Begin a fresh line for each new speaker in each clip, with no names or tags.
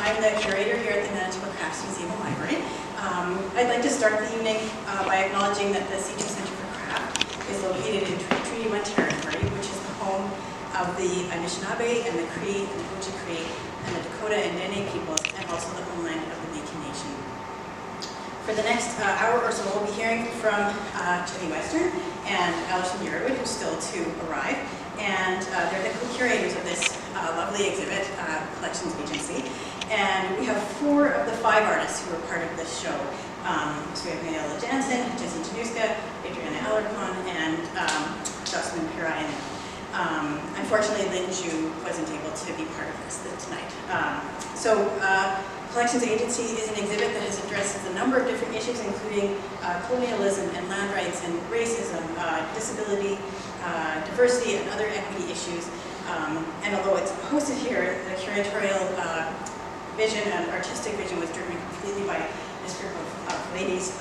I'm the curator here at the Manitoba Crafts Museum and Library. I'd like to start the evening by acknowledging that the C2 Centre for Craft is located in Treaty 1 territory, which is the home of the Anishinaabe and the Cree and the Oji-Cree and the Dakota and Dene peoples, and also the homeland of the Métis Nation. For the next hour or so, we'll be hearing from Jenny Western and Alison Yearwood, who's still to arrive. And they're the co-curators of this lovely exhibit, Collections Agency. And we have 4 of the 5 artists who are part of this show. So we have Mayela Jansen, Jesse Januska, Adriana Alarcon, and Jocelyn Pirainen. Unfortunately, Lynn Ju wasn't able to be part of this tonight. Collections Agency is an exhibit that has addressed a number of different issues, including colonialism and land rights and racism, disability, diversity, and other equity issues. And although it's hosted here, the curatorial vision and artistic vision was driven completely by this group of ladies,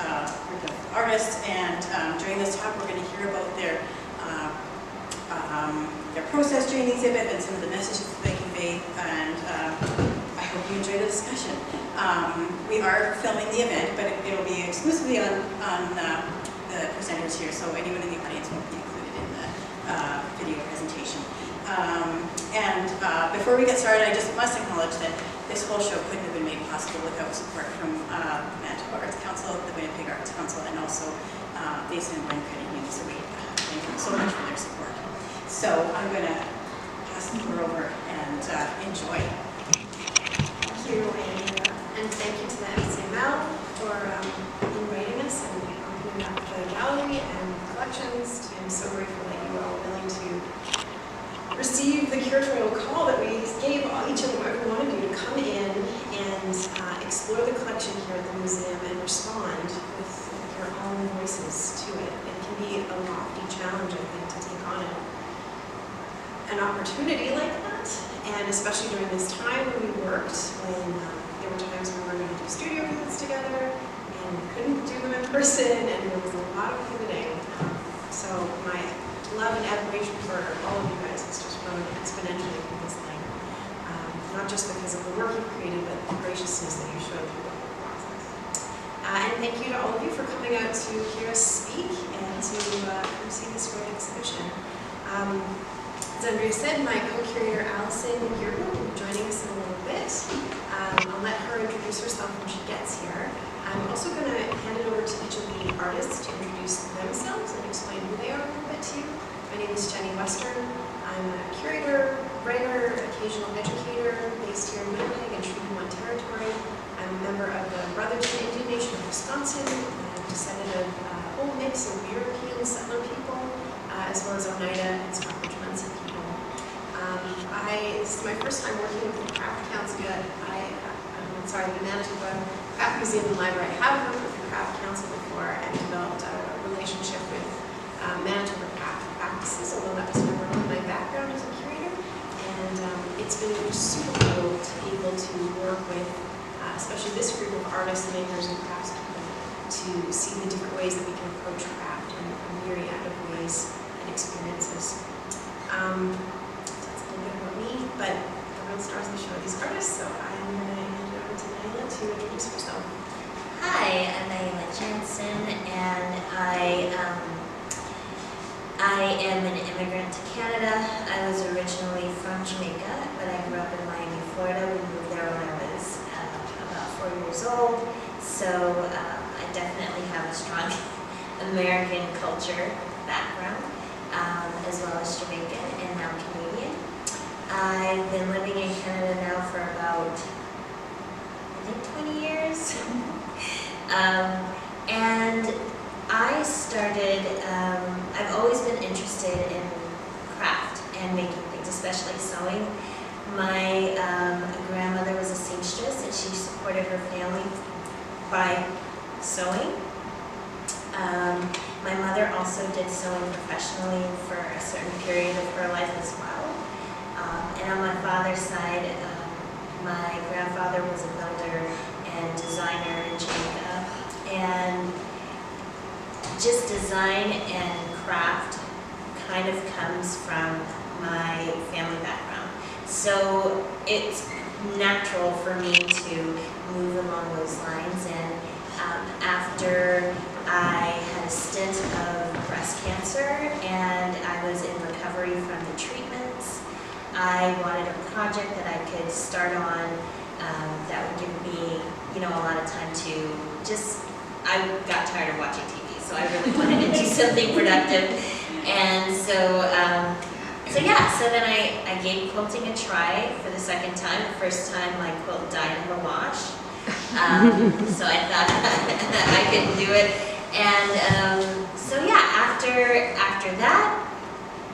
group of artists. And during this talk, we're going to hear about their process during the exhibit and some of the messages that they convey. And I hope you enjoy the discussion. We are filming the event, but it will be exclusively on the presenters here, so anyone in the audience won't be included in the video presentation. Before we get started, I just must acknowledge that this whole show couldn't have been made possible without support from the Manitoba Arts Council, the Winnipeg Arts Council, and also Basin and Glen Credit Union. So we thank them so much for their support. So I'm going to pass the floor over and enjoy.
Thank you, and thank you to the MCML for inviting us and opening up the gallery and collections. I'm so grateful that you were all willing to receive the curatorial call that we gave each and every one of you to come in and explore the collection here at the museum and respond with your own voices to it. It can be a lofty challenge, I think, to take on an opportunity like that, and especially during this time when we worked, when there were times when we were going to do studio visits together and we couldn't do them in person, and there was a lot of pivoting. So my love and admiration for all of you guys has just grown exponentially from this thing. Not just because of the work you created, but the graciousness that you showed through the whole process. And thank you to all of you for coming out to hear us speak and to come see this great exhibition. As Andrea said, my co-curator Alison Yearwood will be joining us in a little bit. I'll let her introduce herself when she gets here. I'm also going to hand it over to each of the artists to introduce themselves and explain who they are a little bit to you. My name is Jenny Western. I'm a curator, writer, occasional educator based here in Winnipeg and Treaty 1 territory. I'm a member of the Brotherton Indian Nation of Wisconsin. I'm descendant of a whole mix of European settler people, as well as Oneida and Scottish Mansi people. This is my first time working with the Craft Council. The Manitoba Craft Museum and Library. I have worked with the Craft Council before and developed a relationship with Manitoba craft practices, although that was never my background as a curator. And it's been super cool to be able to work with, especially this group of artists, makers, and craftspeople, to see the different ways that we can approach craft in a myriad of ways and experiences. That's a little bit about me, but the real stars of the show are these artists, so I'm going to hand it over to Mayela to introduce herself.
Hi, I'm Mayela Jansen, and I am an immigrant to Canada. I was originally from Jamaica, but I grew up in Miami, Florida. We moved there when I was about 4 years old, so I definitely have a strong American culture background, as well as Jamaican and now Canadian. I've been living in Canada now for about, I think, 20 years. And I started, I've always been interested in craft and making things, especially sewing. My grandmother was a seamstress, and she supported her family by sewing. My mother also did sewing professionally for a certain period of her life as well. And on my father's side, my grandfather was a builder and designer in Jamaica. And just design and craft kind of comes from my family background. So it's natural for me to move along those lines. And after I had a stint of breast cancer and I was in recovery from the treatments, I wanted a project that I could start on that would give me, you know, a lot of time to just, I got tired of watching TV, so I really wanted to do something productive. And so then I gave quilting a try for the second time. The first time my quilt died in the wash. So I thought I could do it. And after that,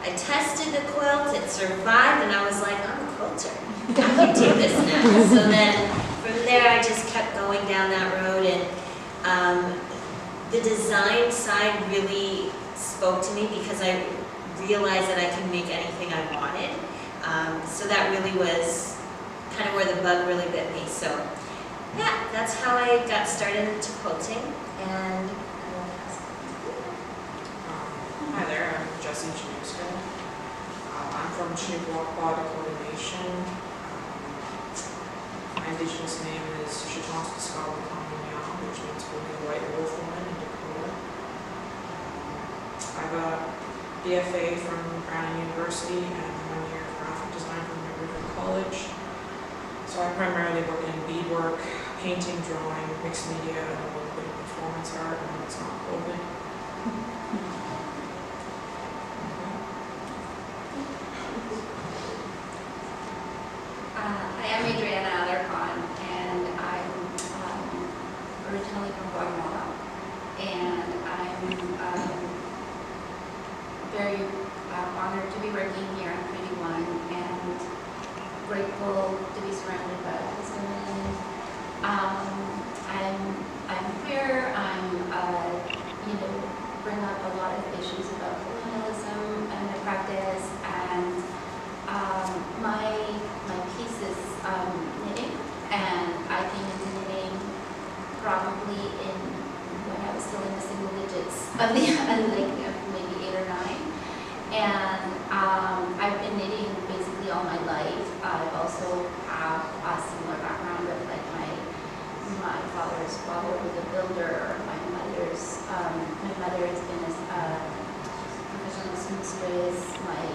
I tested the quilt, it survived, and I was like, I'm a quilter. I can do this now. So then from there, I just kept going down that road, and the design side really spoke to me because I realized that I can make anything I wanted. So that really was kind of where the bug really bit me. So yeah, that's how I got started into quilting. And
hi there, I'm Jessie Chinooska. I'm from Chinook-Waukwa, Dakota Nation. My indigenous name is Chitonspiscawakamunya, which means woman, white wolf woman in Dakota. I have a BFA from Brown University and 1 year of graphic design from River College. So I primarily work in beadwork, painting, drawing, mixed media, and a little bit of performance art when it's not COVID.
I am Adriana Alarcon, and I'm originally from Guatemala, and I'm very honored to be working here on 21 and grateful to be surrounded by all these women. I'm queer. Bring up a lot of issues about colonialism and my practice, and my piece is knitting, and I came into knitting probably when I was still in the single digits of maybe 8 or 9, and I've been knitting basically all my life. I also have a similar background of my father's father was a builder. My mother has been a professional seamstress. My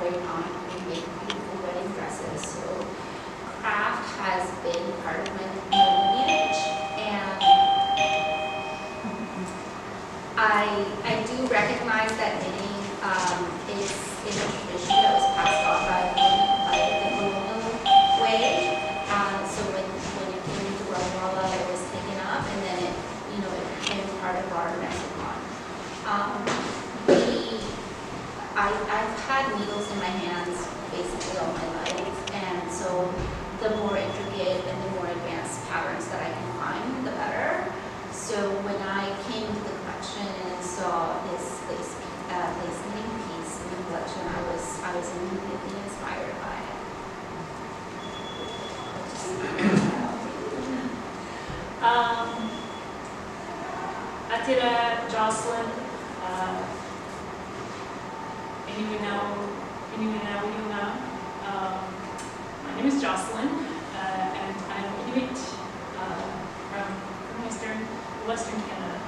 great aunt made beautiful wedding dresses. So craft has been part of my lineage, and I do recognize that knitting is a tradition that was passed on by the colonial way. So when it came into Guatemala, it was taken up, and then it became part of our lexicon. I've had needles in my hands basically all my life, and so the more intricate and the more advanced patterns that I can find, the better. So when I came to the collection and saw this lace knitting piece in the collection, I was immediately inspired by it.
Atira Jocelyn, my name is Jocelyn, and I'm Inuit from Western Canada,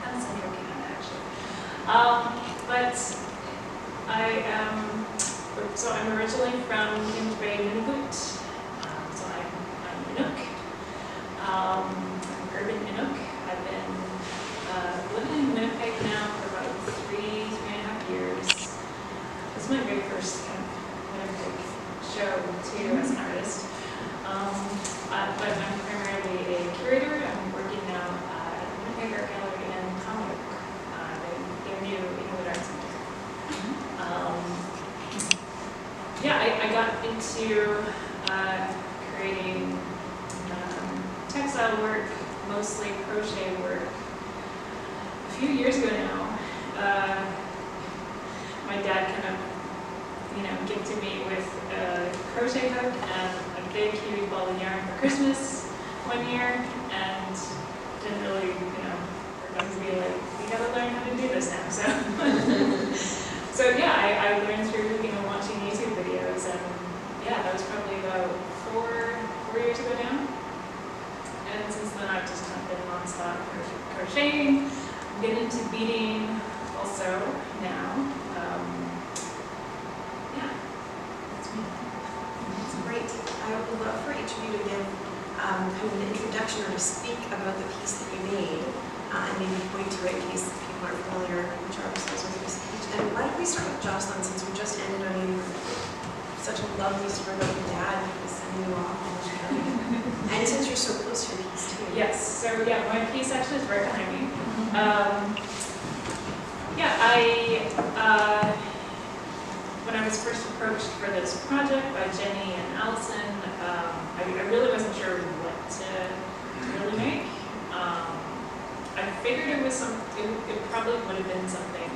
kind of central Canada actually. But I'm originally from Humes Bay, Nunavut, so I'm Inuk. I'm urban Inuk. I've been living in Winnipeg now for about 3.5 years. This is my very first kind of Winnipeg show too as an artist. But I'm primarily a curator. I'm working now at the Winnipeg Art Gallery in Kamloops, their new Inuit Art Center. I got into creating textile work, mostly crochet work, a few years ago now. My dad kind of, gifted me with a crochet hook and a big huge ball of yarn for Christmas one year, and didn't really, forgot to be like, we gotta learn how to do this now. So I learned through, watching YouTube videos, and that was probably about 4 4 years ago now. And since then I've just kind of been nonstop crocheting. I'm getting into beading also now. Yeah, that's me.
That's great. I would love for each of you to give kind of an introduction or to speak about the piece that you made and maybe point to it in case people aren't familiar with Jarvis with your speech. And why don't we start with Jocelyn, since we just ended on you such a lovely story about your dad who was sending you off in Australia. And since you're so close to your piece too.
Yes, so yeah, my piece actually is right behind me. When I was first approached for this project by Jenny and Allison, I really wasn't sure what to really make. I figured it was it probably would have been something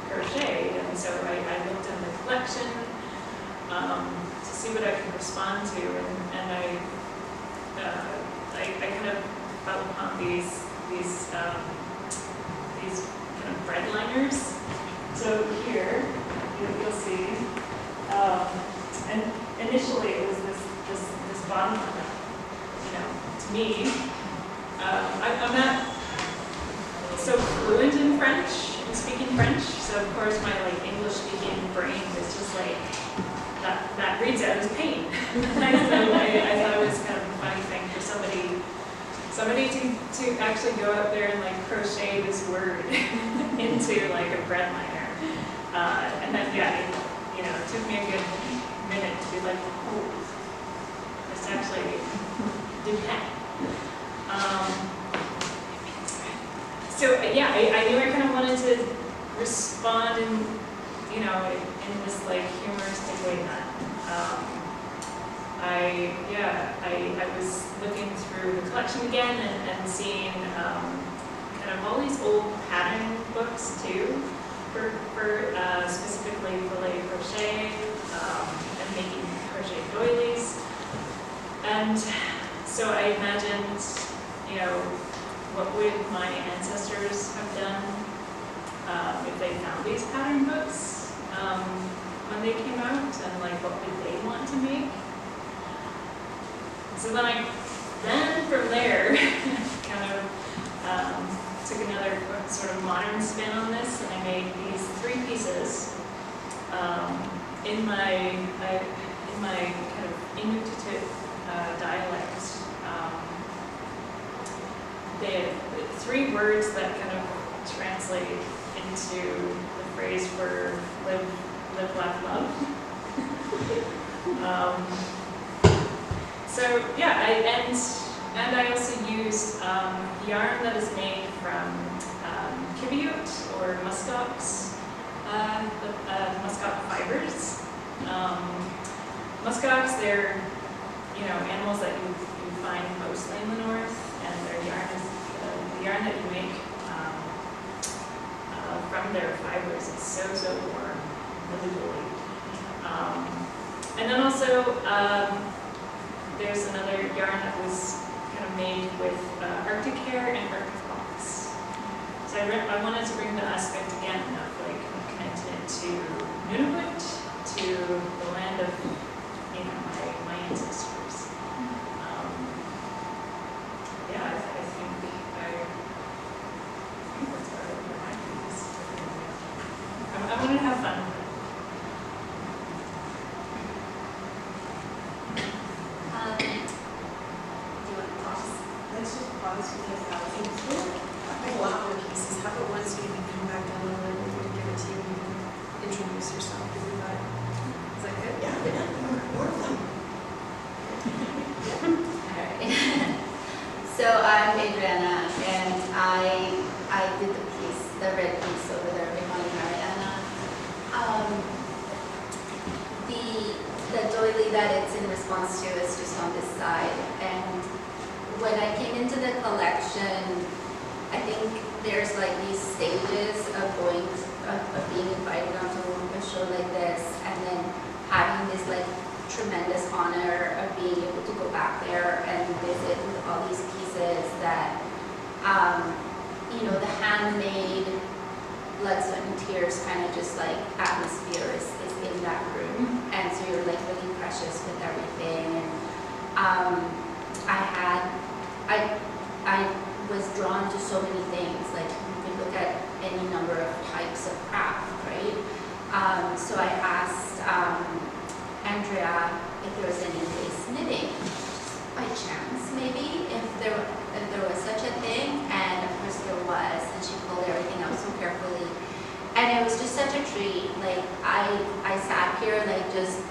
crocheted, and so I looked in the collection to see what I could respond to, and I kind of fell upon these kind of bread liners. So here you'll see, and initially it was this bottom one. To me, I'm not so fluent in French, in speaking French. So of course my English speaking brain is just that reads out as pain. I thought it was kind of a funny thing for somebody to actually go out there and crochet this word into a bread liner. And then it took me a good minute to be like, oh, this actually did happen. I knew I kind of wanted to respond in this humoristic way. I was looking through the collection again and seeing kind of all these old pattern books too, for specifically filet crochet and making crochet doilies. And so I imagined, what would my ancestors have done if they found these pattern books when they came out, and what would they want to make? So then from there, kind of took another sort of modern spin on this, and I made these 3 pieces in my kind of Inuktitut dialect. They have 3 words that kind of translate into the phrase for live, laugh, love. And I also used yarn that is made from kiviot or muskox, muskox fibers. Muskox, they're animals that you find mostly in the north, and their yarn is the yarn that you make from their fibers is so warm, really woolly. And then also there's another yarn that was kind of made with Arctic hare and Arctic fox. So I wanted to bring the aspect again of connected to Nunavut, to the land of my ancestors. I think that's what I would remind you. I wanted to have fun with it.
Do you want to pause?
Let's just pause because I think I have a lot more pieces. How about once you come back down the line, we're going to give it to you and you can introduce yourself to everybody. Is that good? Yeah, more fun.
Alright. So I'm Adriana, and I did the piece, the red piece over there behind Mariana. The doily that it's in response to is just on this side. And when I came into the collection, I think there's these stages of being invited onto a show like this, and then having this tremendous honor of being able to go back there and visit with all these pieces that, the handmade blood, sweat, and tears kind of just atmosphere is in that room. And so you're really precious with everything. And I was drawn to so many things, like you can look at any number of types of craft, right? So I asked Andrea if there was any lace knitting, by chance maybe, if there was such a thing, and of course there was, and she pulled everything out so carefully. And it was just such a treat. Like I sat here like just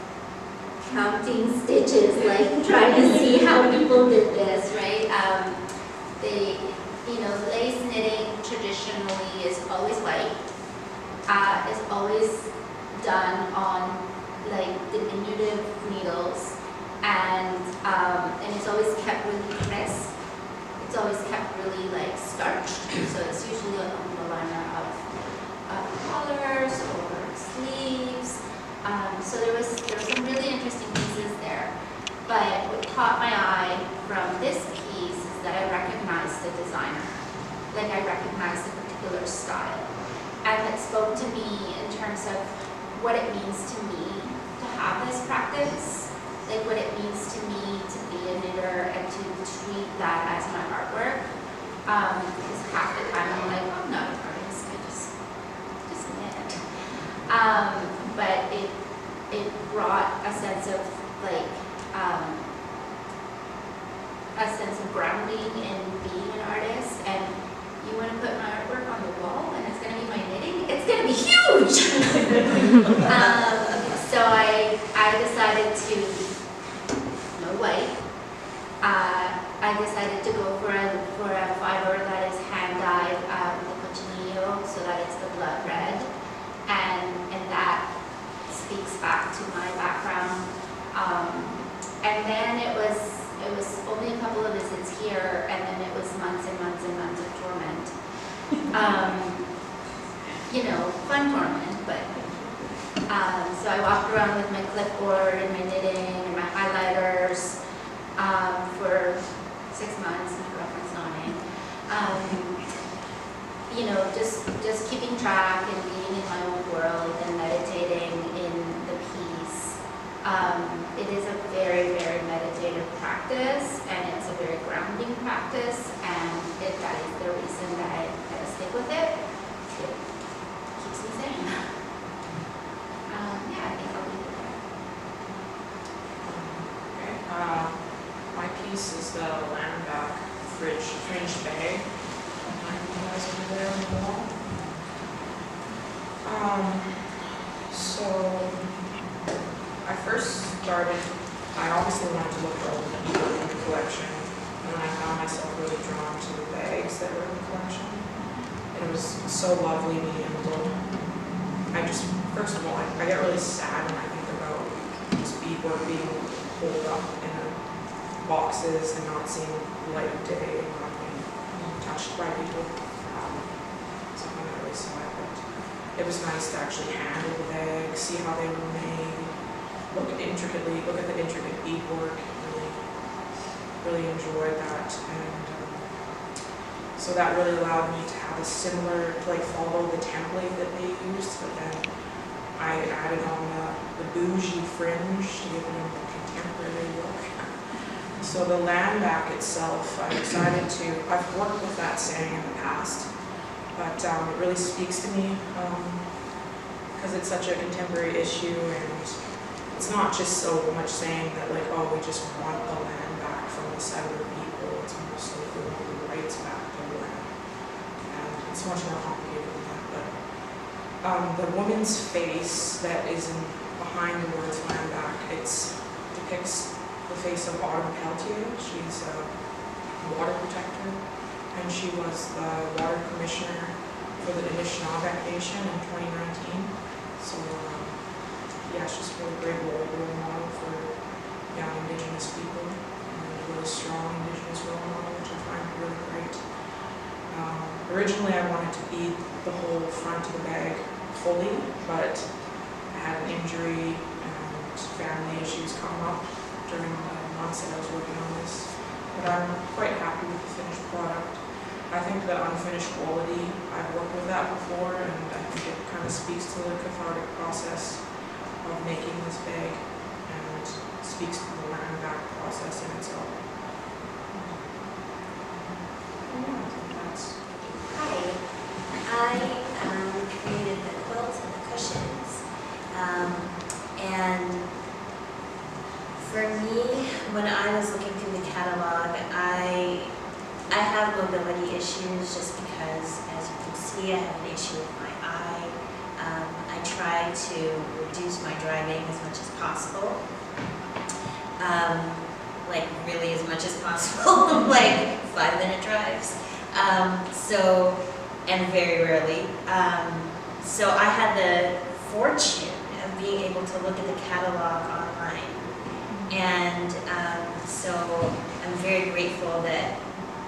counting stitches, like trying to see how people did this, right? Lace knitting traditionally is always white. Is always done on like diminutive needles, and it's always kept really crisp. It's always kept really like starched. So it's usually along the line of collars or sleeves. So there was some really interesting pieces there. But what caught my eye from this piece is that I recognized the designer. Like I recognized the particular style. And it spoke to me in terms of what it means to me to have this practice. Like what it means to me to be a knitter and to treat that as my artwork. Because half the time I'm like, I'm not an artist, I just knit. But it brought a sense of like, a sense of grounding in being an artist. And you want to put my artwork on the wall and it's going to be my knitting? It's going to be huge! So I decided to, no white, I decided to go for a fiber that is hand-dyed with the cochinillo so that it's the blood red. And that speaks back to my background. And then it was only a couple of visits here, and then it was months and months and months of torment. Fun torment, but so I walked around with my clipboard and my knitting and my highlighters for 6 months, my girlfriend's nodding. Just keeping track and being in my own world and meditating in the piece. It is a very, very meditative practice, and it's a very grounding practice, and that is the reason that I stick with it. It keeps me sane. I think I'll leave it there.
Okay. My piece is the Landback fringed bag. Behind you guys over there on the wall. So I first started, I obviously wanted to look for all the people in the collection, and then I found myself really drawn to the bags that were in the collection. It was so lovely being able to, first of all, I get really sad when I think about this beadwork being pulled up in boxes and not seeing light of day and not being touched by people. So I find that really sad, but it was nice to actually handle the bags, see how they were made, look at the intricate beadwork, really enjoyed that. And so that really allowed me to have a similar, follow the template that they used, but then I added on the bougie fringe to give it a contemporary look. So the Landback itself, I've worked with that saying in the past, but it really speaks to me because it's such a contemporary issue, and it's not just so much saying that we just want the land back from the settler people. It's almost like we want the rights back to the land. And it's much more complicated than that. But the woman's face that is behind the words land back, it depicts the face of Autumn Peltier. She's a water protector, and she was the water commissioner for the Anishinaabe Nation in 2019. So she's a really great role model for young Indigenous people, and a really strong Indigenous role model, which I find really great. Originally I wanted to bead the whole front of the bag fully, but I had an injury and family issues come up during the months that I was working on this. But I'm quite happy with the finished product. I think the unfinished quality, I've worked with that before, and I think it kind of speaks to the cathartic process of making this bag. And so speaks to the Land Act process in itself. That's
Hi, I created the quilts and the cushions. And for me, when I was looking through the catalog, I have mobility issues just because, as you can see, I have an issue with my eye. I try to reduce my driving as much as possible. Like really as much as possible, like 5-minute drives. And very rarely. So I had the fortune of being able to look at the catalog online. And so I'm very grateful that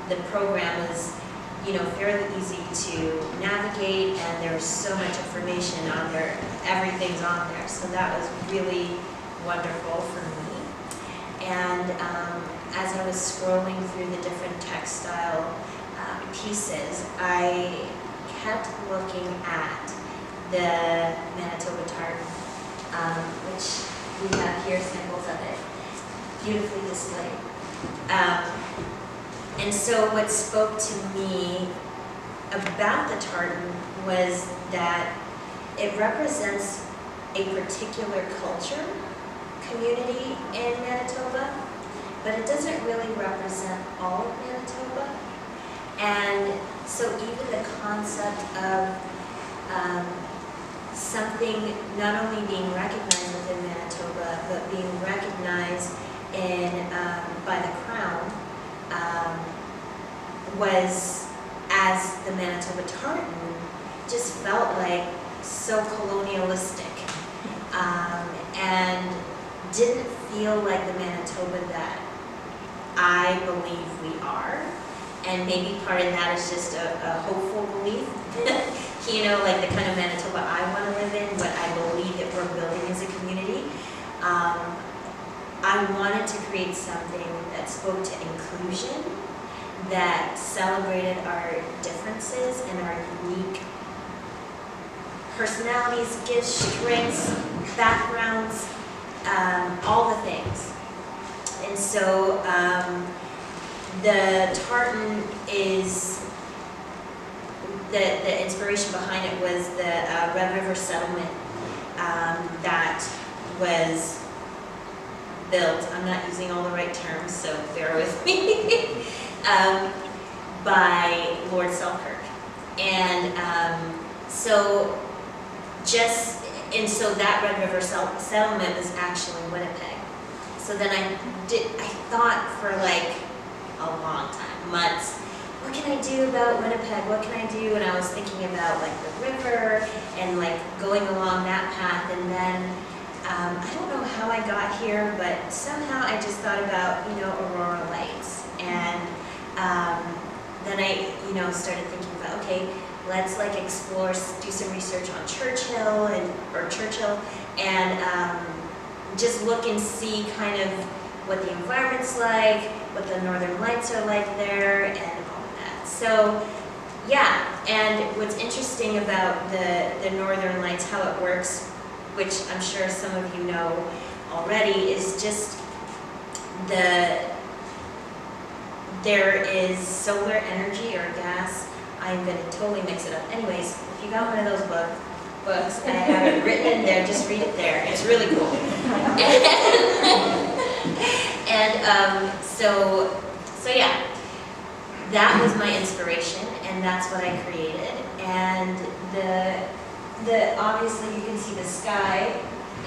the program is, fairly easy to navigate, and there's so much information on there. Everything's on there. So that was really wonderful for me. And as I was scrolling through the different textile pieces, I kept looking at the Manitoba tartan, which we have here samples of it, beautifully displayed. And so what spoke to me about the tartan was that it represents a particular culture, community in Manitoba, but it doesn't really represent all of Manitoba. And so even the concept of something not only being recognized within Manitoba, but being recognized by the Crown was, as the Manitoba tartan, just felt like so colonialistic, and didn't feel like the Manitoba that I believe we are. And maybe part of that is just a hopeful belief, like the kind of Manitoba I want to live in, what I believe that we're building as a community. I wanted to create something that spoke to inclusion, that celebrated our differences and our unique personalities, gifts, strengths, backgrounds, all the things. And so the tartan is, the inspiration behind it was the Red River settlement that was built, I'm not using all the right terms, so bear with me, by Lord Selkirk. And so that Red River settlement was actually Winnipeg. So then I thought for like a long time, months, what can I do about Winnipeg? What can I do? And I was thinking about like the river and like going along that path. And then I don't know how I got here, but somehow I just thought about, Aurora Lights. And then I, started thinking about, okay, let's like explore, do some research on Churchill and just look and see kind of what the environment's like, what the Northern Lights are like there, and all of that. So, yeah, and what's interesting about the Northern Lights, how it works, which I'm sure some of you know already, is just there is solar energy or gas. I'm going to totally mix it up. Anyways, if you got one of those books, I have it written in there, just read it there. It's really cool. And so yeah, that was my inspiration, and that's what I created. And the obviously you can see the sky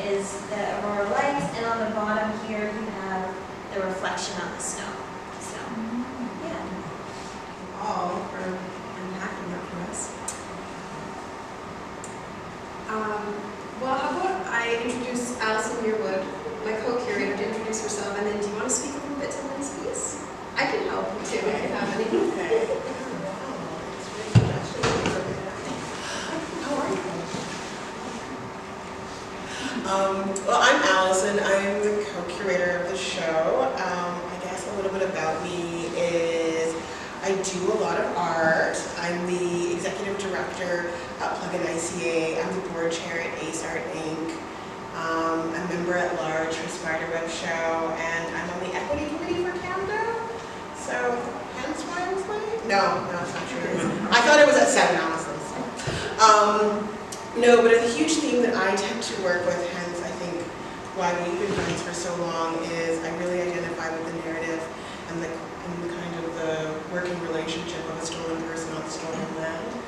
is the Aurora Lights, and on the bottom here you have the reflection on the snow. So yeah.
All for unpacking that for us. Well, how about I introduce Alison Yearwood, my co-curator, to introduce herself, and then do you want to speak a little bit to Lynn's piece? I can help you too if you have any. How are you?
Well, I'm Allison. I'm the co-curator of the show. I guess a little bit about me is I do a lot of art. I'm the executive director at Plug-in ICA. I'm the board chair at Ace Art Inc. a member at large for Spiderweb Show, and I'm on the equity committee for Canada. So, hence why I was late? No, it's not true. I thought it was at 7, honestly. No, but a huge theme that I tend to work with, hence I think why we've been friends for so long, is I really identify with the narrative and the kind of the working relationship of a stolen person on stolen land.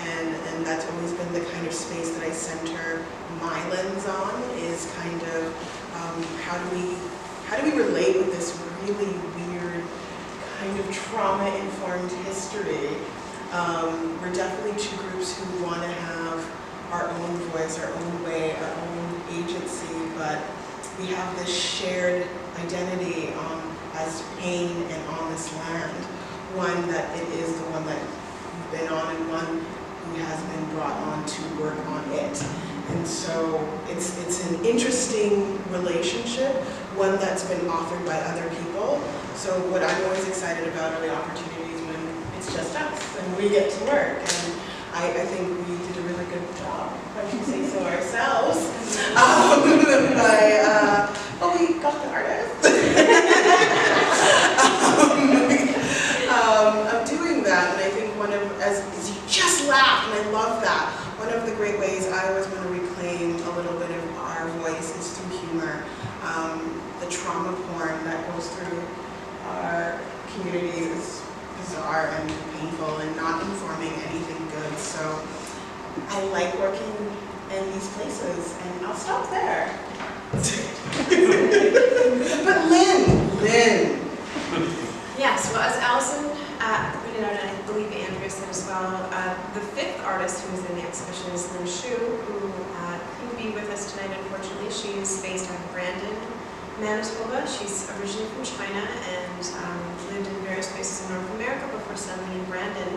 And that's always been the kind of space that I center my lens on, is kind of how do we relate with this really weird kind of trauma-informed history. We're definitely two groups who want to have our own voice, our own way, our own agency, but we have this shared identity as pain and on this land. One that it is the one that you've been on, and one who has been brought on to work on it. And so it's an interesting relationship, one that's been authored by other people. So what I'm always excited about are the opportunities when it's just us and we get to work. And I think we did a really good job, if I can say so ourselves. But we got the artist. Of doing that, and I think as you just laughed, and I love that, one of the great ways I always want to reclaim a little bit of our voice is through humor. The trauma porn that goes through our communities is bizarre and painful and not informing anything good. So I like working in these places, and I'll stop there. But Lynn.
Yes, well, as Allison pointed out, and I believe Andrea said as well, the fifth artist who is in the exhibition is Lynn Shu, who couldn't be with us tonight, unfortunately. She is based out of Brandon, Manitoba. She's originally from China and lived in various places in North America before settling in Brandon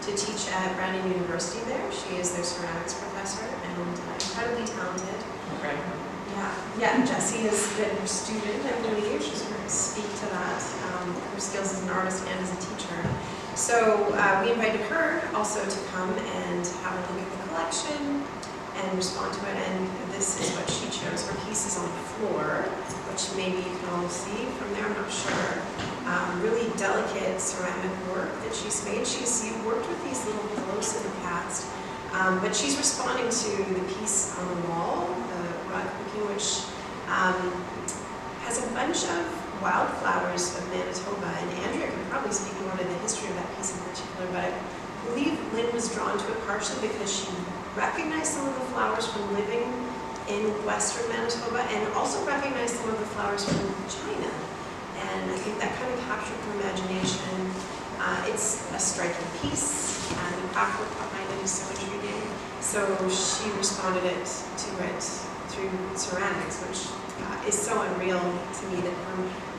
to teach at Brandon University there. She is their ceramics professor and incredibly talented.
Okay.
Yeah, Jessie has been her student, I believe. She's going to speak to that, her skills as an artist and as a teacher. So we invited her also to come and have a look at the collection and respond to it. And this is what she chose. Her piece is on the floor, which maybe you can all see from there, I'm not sure. Really delicate ceramic work that she's made. She's worked with these little pillows in the past, but she's responding to the piece on the wall, the rug cooking, which has a bunch of wildflowers of Manitoba, and Andrea can probably speak more to the history of that piece in particular, but I believe Lynn was drawn to it partially because she recognized some of the flowers from living in western Manitoba, and also recognized some of the flowers from China. And I think that kind of captured her imagination. It's a striking piece, and the craftwork behind it is so intriguing. So she responded to it through ceramics, which is so unreal to me that her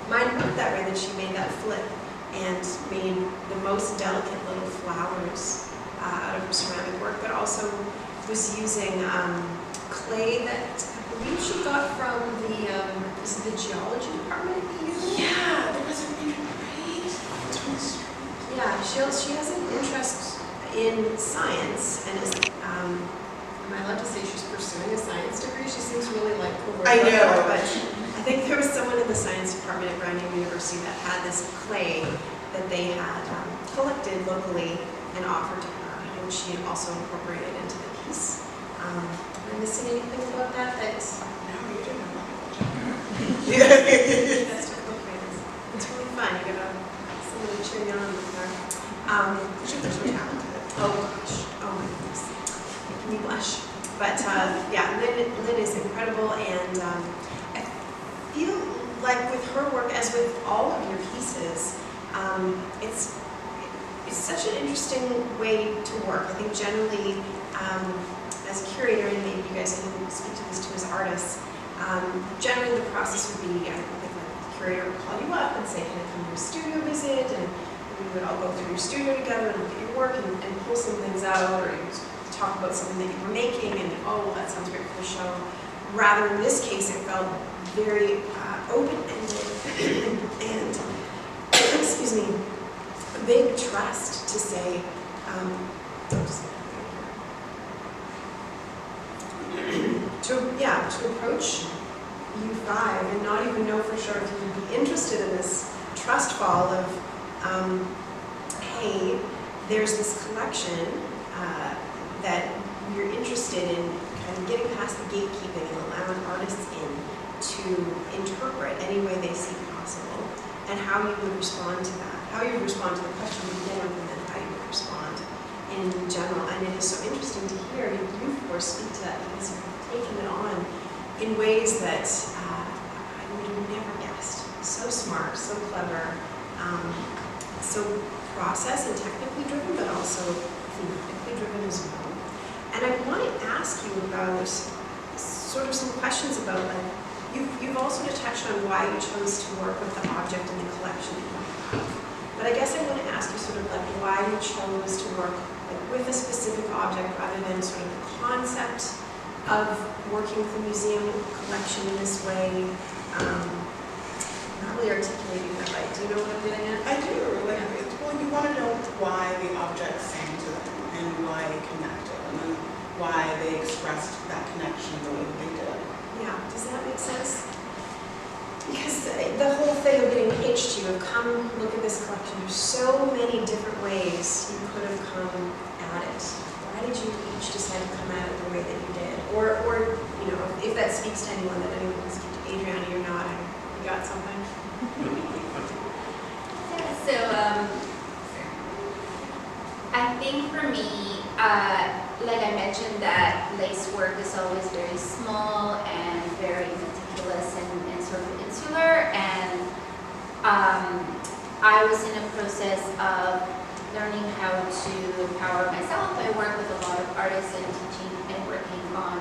mind worked that way, that she made that flip and made the most delicate little flowers out of her ceramic work, but also was using clay that I believe she got from the geology department at the U.
Yeah, there was a really great.
Yeah, she has an interest in science and is, am I allowed to say she's pursuing a science degree? She seems really like covert.
I know.
But I think there was someone in the science department at Brandon University that had this clay that they had collected locally and offered to her, and she also incorporated into the piece. Am I missing anything about that?
No, you didn't have
That's okay. It's really fun. You get someone to cheer you on with her.
They're so talented.
Oh gosh, oh my goodness, making me blush. But yeah, Lynn is incredible, and I feel like with her work, as with all of your pieces, it's such an interesting way to work. I think generally, as a curator, and maybe you guys can speak to this too as artists, generally the process would be, I think the curator would call you up and say, can I come to a studio visit? And we would all go through your studio together and look at your work and pull some things out, or you talk about something that you were making and, oh, that sounds great for the show. Rather, in this case, it felt very open-ended and, excuse me, a big trust to say, to approach U5 and not even know for sure if you would be interested in this trust fall of, hey, there's this collection that you're interested in kind of getting past the gatekeeping and allowing artists in to interpret any way they see possible, and how you would respond to that, how you would respond to the question to begin with, and then how you would respond in general. And it is so interesting to hear you, of course, speak to that, because you've taken it on in ways that I would have never guessed. So smart, so clever, so process and technically driven, but also thematically driven as well. And I want to ask you about sort of some questions about, like, you've also touched on why you chose to work with the object in the collection that you have. But I guess I want to ask you sort of like why you chose to work like with a specific object rather than sort of the concept of working with the museum collection in this way. Not really articulating that right. Do you know what I'm getting at?
I do. Like, well, you want to know why the object sang to them and why it connected, and then why they expressed that connection the way that they did.
Yeah, does that make sense? Because the whole thing of getting pitched to you, of come look at this collection, there's so many different ways you could have come at it. Why did you each decide to come at it the way that you did? Or you know, if that speaks to anyone, that anyone can speak to Adriana, you're nodding. You got something?
Yeah, so I think for me, like I mentioned, that lace work is always very small and very meticulous and sort of insular, and I was in a process of learning how to empower myself. I work with a lot of artists and teaching and working on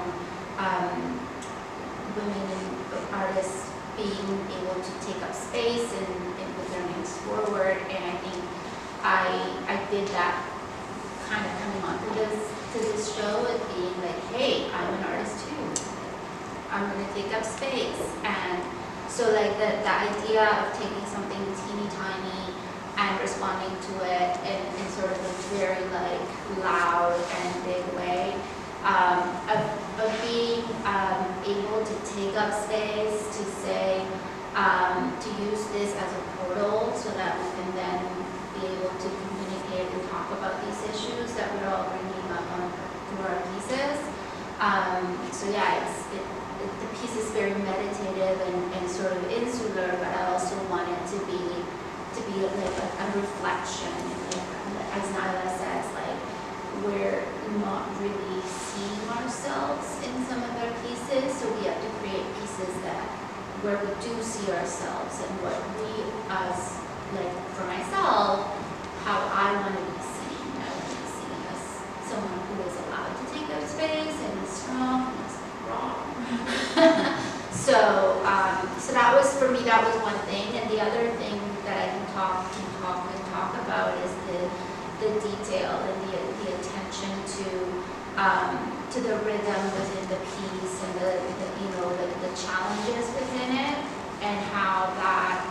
women and artists being able to take up space and put their names forward, and I think I did that kind of coming onto this show and being like, hey, I'm an artist too. I'm going to take up space. And so like the idea of taking something teeny tiny and responding to it in sort of a very like loud and big way, of being able to take up space, to say, to use this as a portal so that we can then be able to communicate and talk about these issues that we're all bringing up through our pieces. So yeah, the piece is very meditative and sort of insular, but I also want it to be like a reflection. As Nyla says, like we're not really seeing ourselves in some of our pieces, so we have to create pieces where we do see ourselves and what we, as like for myself, how I want to be seen. I want to be seen as someone who is allowed to take up space and is strong and is wrong. So that was, for me, that was one thing. And the other thing that I can talk about is the detail and the attention to the rhythm within the piece and the challenges within it, and how that,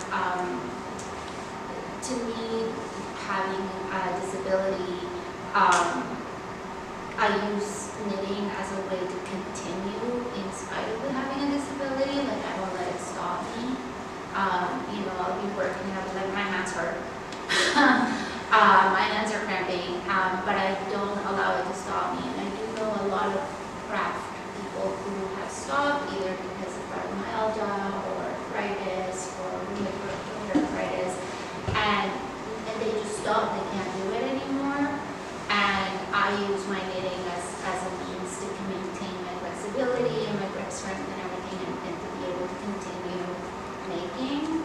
to me, having a disability, I use knitting as a way to continue in spite of having a disability. Like I don't let it stop me. I'll be working and I'll be like, my hands hurt. My hands are cramping, but I don't allow it to stop me. And I do know a lot of craft people who have stopped either because of fibromyalgia or arthritis or rheumatoid arthritis, and they just stop. They can't do it anymore. And I use my knitting as a means to maintain my flexibility and my grip strength and everything, and to be able to continue making.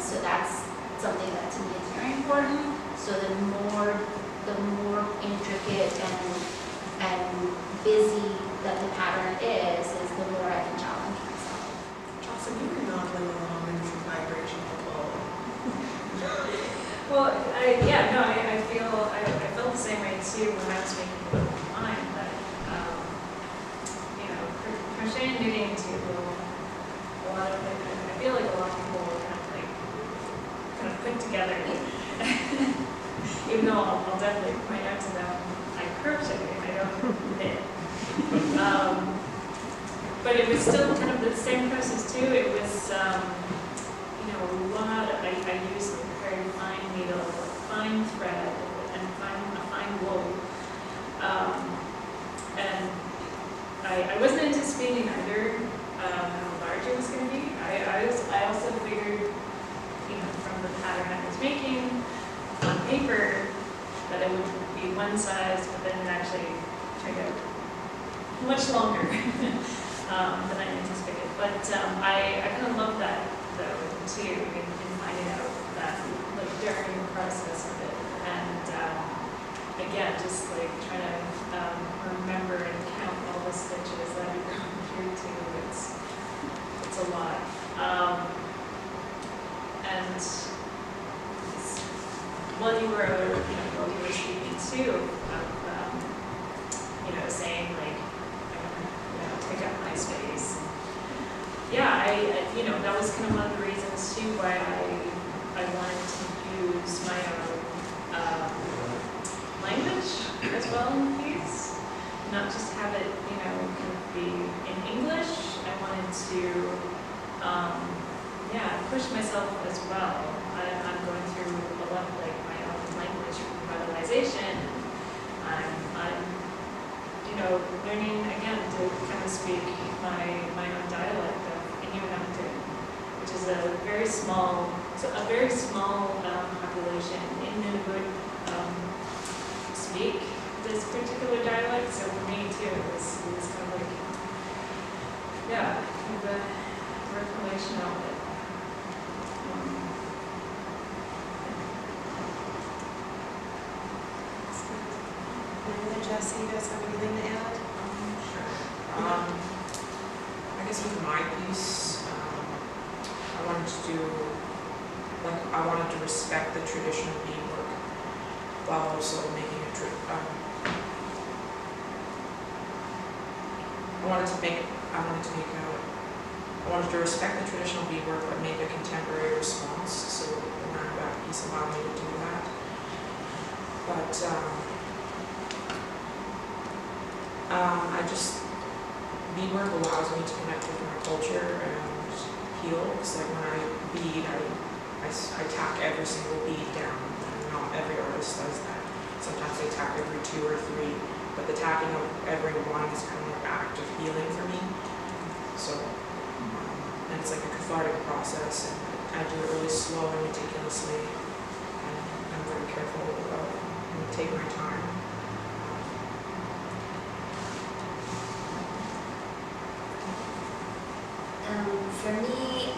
So that's something that to me is very important. So the more intricate and busy that the pattern is the more I can challenge myself.
Jocelyn, you were nodding along in some vibration of
Well, I felt the same way too when I was making the line, but crochet and knitting too. A lot of it, I feel like a lot of people were kind of put together. Even though I'll definitely point out to them, I crochet, I don't knit. but it was still kind of the same process too. It was, you know, a lot, I used a very fine needle, fine thread, and a fine wool. And I wasn't anticipating either how large it was going to be. I also figured, you know, from the pattern I was making on paper that it would be one size, but then it actually turned out much longer than I anticipated. But I kind of love that though too, in finding out that like during the process of it, and again, just like trying to remember and count all the stitches that I've gone through too. It's a lot. And while you were speaking too of you know, saying like, you know, take up my space. Yeah, you know, that was kind of one of the reasons too why I wanted to use my own language as well in the piece, not just have it, you know, kind of be in English. I wanted to, yeah, push myself as well. I'm going through a lot of like my own language revitalization. I'm, you know, learning again to kind of speak my own dialect of Inuit, which is a very small population in Nunavut speak this particular dialect. So for me too, it was kind of like, yeah, kind of a reclamation of it.
And Jesse, you guys have anything to add?
Sure. I guess with my piece, I wanted to do, like, I wanted to respect the traditional beadwork while also making I wanted to respect the traditional beadwork but make a contemporary response. So the Marionback piece allowed me to do that. But beadwork allows me to connect with my culture and heal. Because like when I bead, I tack every single bead down, and not every artist does that. Sometimes they tack every 2 or 3, but the tacking of every one is kind of an act of healing for me. So, and it's like a cathartic process, and I do it really slow and meticulously, and I'm very careful about and take my time.
For me,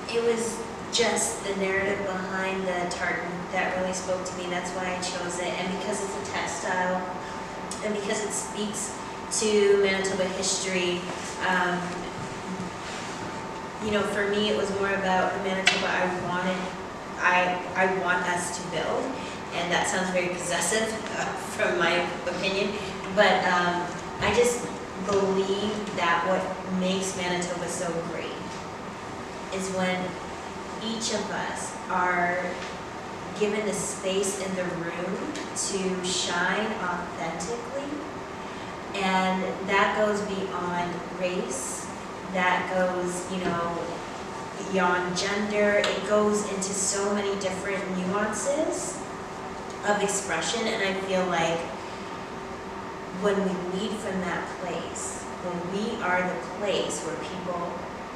it was just the narrative behind the tartan that really spoke to me. That's why I chose it, and because it's a textile, and because it speaks to Manitoba history. You know, for me, it was more about the Manitoba I want us to build, and that sounds very possessive from my opinion, but I just believe that what makes Manitoba so great is when each of us are given the space in the room to shine authentically, and that goes beyond race, that goes, you know, beyond gender. It goes into so many different nuances of expression, and I feel like when we lead from that place, when we are the place where people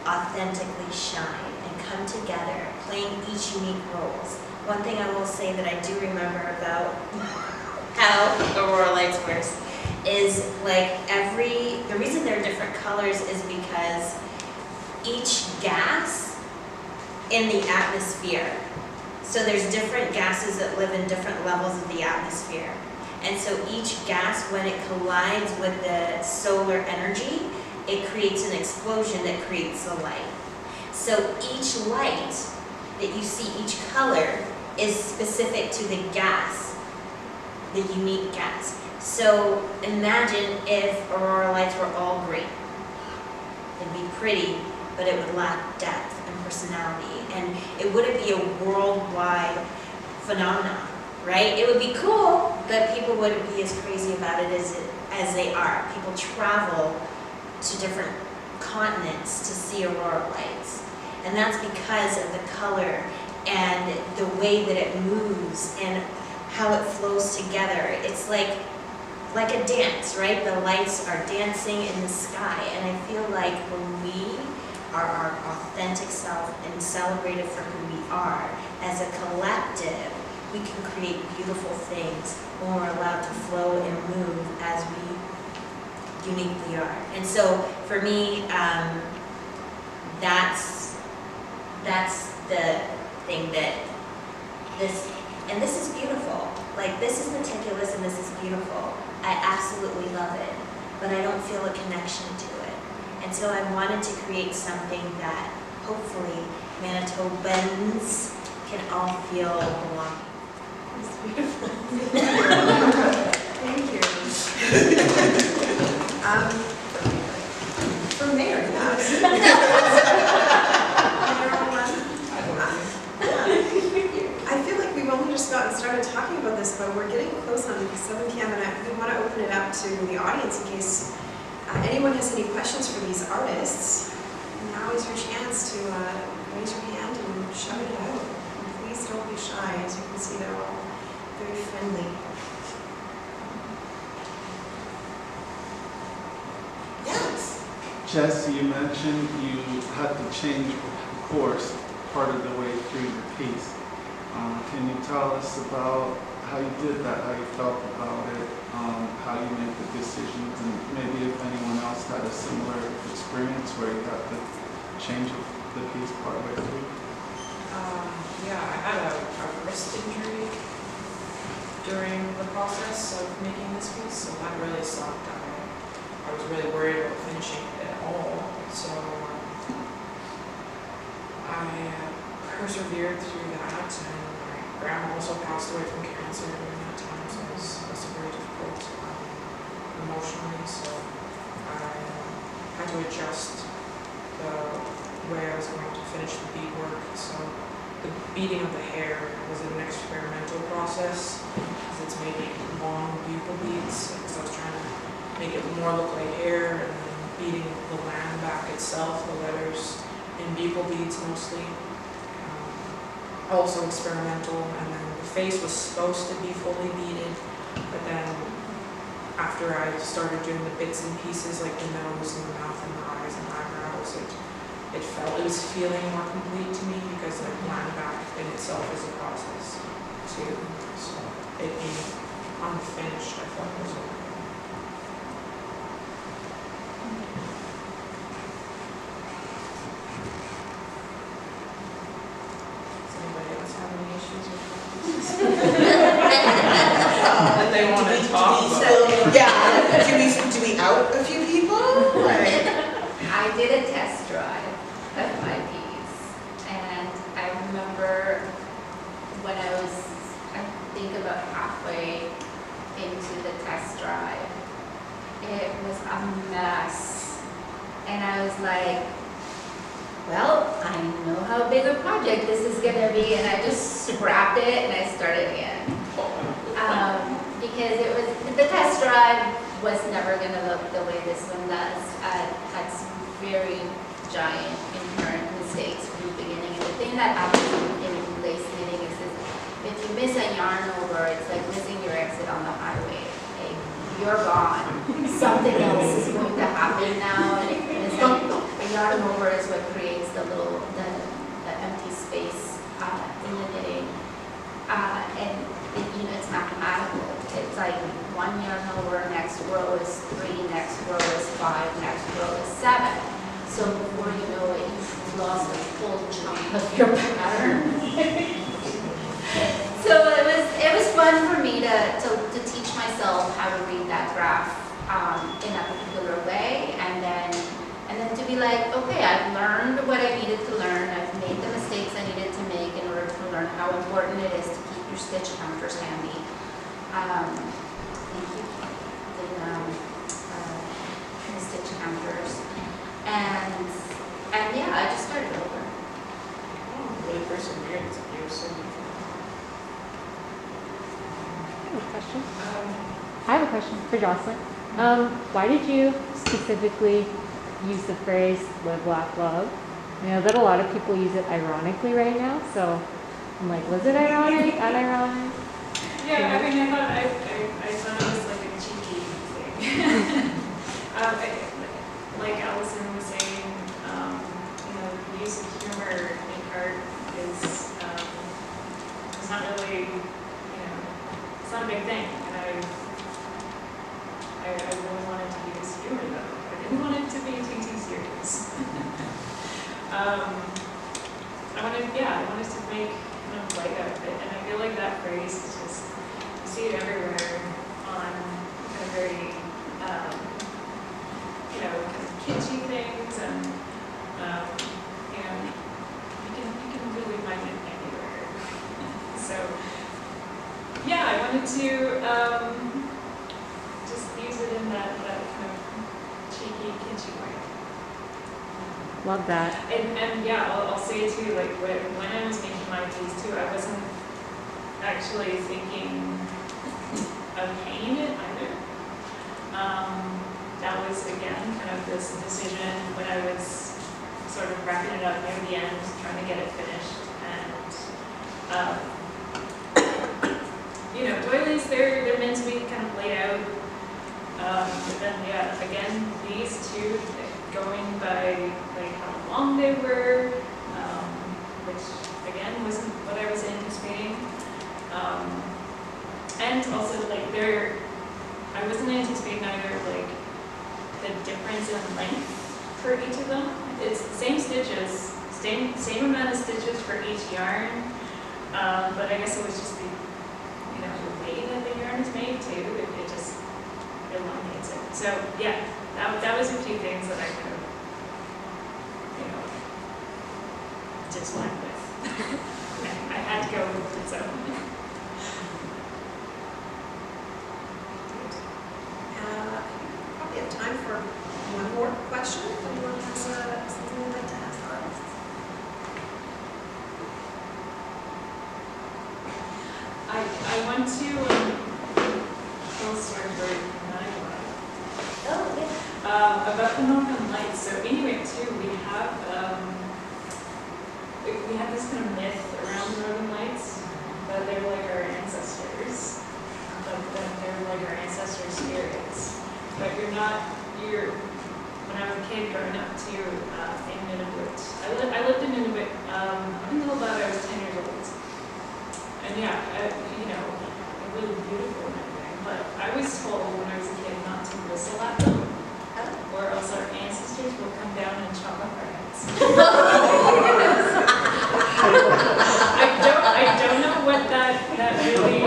authentically shine and come together, playing each unique roles. One thing I will say that I do remember about how Aurora Lights works is like the reason they're different colors is because each gas in the atmosphere, so there's different gases that live in different levels of the atmosphere. And so each gas, when it collides with the solar energy, it creates an explosion that creates the light. So each light that you see, each color, is specific to the gas, the unique gas. So imagine if Aurora Lights were all green. It'd be pretty, but it would lack depth and personality. And it wouldn't be a worldwide phenomenon, right? It would be cool, but people wouldn't be as crazy about it as they are. People travel to different continents to see aurora lights. And that's because of the color and the way that it moves and how it flows together. It's like a dance, right? The lights are dancing in the sky. And I feel like when we are our authentic self and celebrate it for who we are, as a collective, we can create beautiful things when we're allowed to flow and move as we uniquely are. And so for me, that's the thing that this is beautiful. Like, this is meticulous and this is beautiful. I absolutely love it, but I don't feel a connection to it. And so I wanted to create something that hopefully Manitobans can all feel belonging.
It's beautiful. Thank you. For mayor, yes. I feel like we've only just gotten started talking about this, but we're getting close on 7 p.m. and we want to open it up to the audience in case anyone has any questions for these artists. Now is your chance to raise your hand and shout it out. And please don't be shy. As you can see, they're all very friendly. Yes.
Jesse, you mentioned you had to change course part of the way through the piece. Can you tell us about how you did that, how you felt about it, how you made the decisions, and maybe if anyone else had a similar experience where you had to change the piece partway through?
Yeah, I had a wrist injury during the process of making this piece, so that really sucked. I was really worried about finishing it at all, so I persevered through that, and my grandma also passed away from cancer during that time, so it was also very difficult emotionally, so I had to adjust the way I was going to finish the beadwork. So the beading of the hair was an experimental process, because it's making long buccal beads, because I was trying to make it more look like hair, and then beading the land back itself, the letters in buccal beads mostly. Also experimental, and then the face was supposed to be fully beaded, but then after I started doing the bits and pieces like the nose and the mouth and the eyes and eyebrows, it was feeling more complete to me, because the land back in itself is a process too. So it being unfinished, I thought was okay. That they want to talk about.
Yeah, do we out a few people?
I did a test drive of my piece, and I remember when I think about halfway into the test drive, it was a mess, and I was like, well, I know how big a project this is gonna be, and I just scrapped it and I started again. Because the test drive was never gonna look the way this one does. Had some very giant inherent mistakes from the beginning. And the thing that happens in lace knitting is if you miss a yarn over, it's like missing your exit on the highway. Like, you're gone. Something else is going to happen now, and a yarn over is what creates the empty space in the knitting. And it's mathematical. It's like 1 yarn over, next row is 3, next row is 5, next row is 7. So before you know it, you've lost a full chunk of your pattern. So it was fun for me to teach myself how to read that graph in a particular way, and then to be like, okay, I've learned what I needed to learn. I've made the mistakes I needed to make in order to learn how important it is to keep your stitch counters handy. Thank you. The stitch counters, and yeah, I just started over.
Oh, really persevered. You were so beautiful.
I have a question. I have a question for Jocelyn. Why did you specifically use the phrase "live, laugh, love." I know that a lot of people use it ironically right now, so I'm like, was it ironic? Unironic?
Yeah, I mean, I thought it was like a cheeky thing. Like Allison was saying, the use of humor in art is not really, it's not a big thing. And I really wanted to use humor though. I didn't want it to be too serious. I wanted to make kind of light out of it, and I feel like that phrase is just, you see it everywhere on kind of very, kind of kitschy things, and you can really find it anywhere. So yeah, I wanted to just use it in that kind of cheeky, kitschy way.
Love that.
And yeah, I'll say too, like when I was making my piece too, I wasn't actually thinking of hanging it either. That was again kind of this decision when I was sort of wrapping it up near the end, trying to get it finished. And doilies, they're meant to be kind of laid out. But then yeah, again, these two, going by like how long they were, which again wasn't what I was anticipating, and also like I wasn't anticipating either like the difference in length for each of them. It's the same stitches, same amount of stitches for each yarn, but I guess it was just the way that the yarn is made too. It just elongates it. So yeah. That was a few things that I kind of, just went with. I had to go with it, so.
Probably have time for one more question. If anyone has something they'd like to ask the artists.
I want to tell a story very about the Northern Lights. So anyway, too, we have this kind of myth around the Northern Lights that they're like our ancestors, that they're like our ancestor spirits. But when I was a kid growing up too, in Nunavut, I lived in Nunavut up until about I was 10 years old. And yeah, really beautiful and everything. But I was told when I was a kid not to whistle at them, or else our ancestors will come down and chop off our heads. I don't know what that really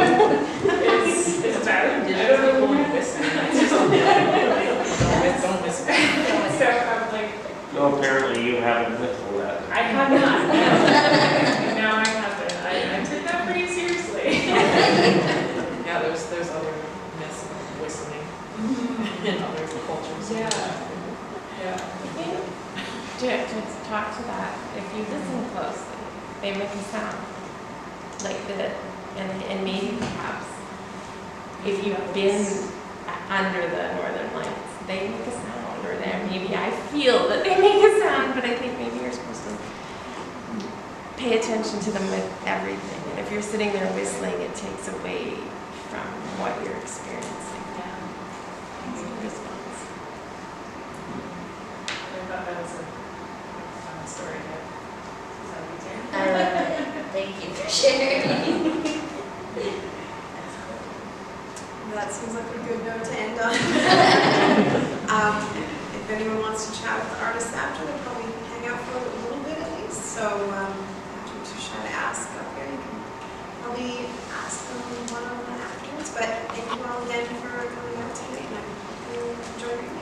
is about. I don't know what this is.
Don't miss it.
So I'm like,
No, apparently you haven't whistled that.
I have not. No, I haven't. I took that pretty seriously.
Yeah, there's other myths of whistling in other cultures. Yeah.
To talk to that, if you listen closely, they make a sound like that, and maybe perhaps if you've been under the Northern Lights, they make a sound, or there maybe I feel that they make a sound, but I think maybe you're supposed to pay attention to them with everything. And if you're sitting there whistling, it takes away from what you're experiencing. It's a response.
I thought that was a fun story to tell you too.
I love it. Thank you for sharing.
That seems like a good note to end on. If anyone wants to chat with the artists after, they'll probably hang out for a little bit at least. So after you try to ask up here, you can probably ask them one-on-one afterwards. But thank you all again for coming out tonight, and I hope you enjoy your evening.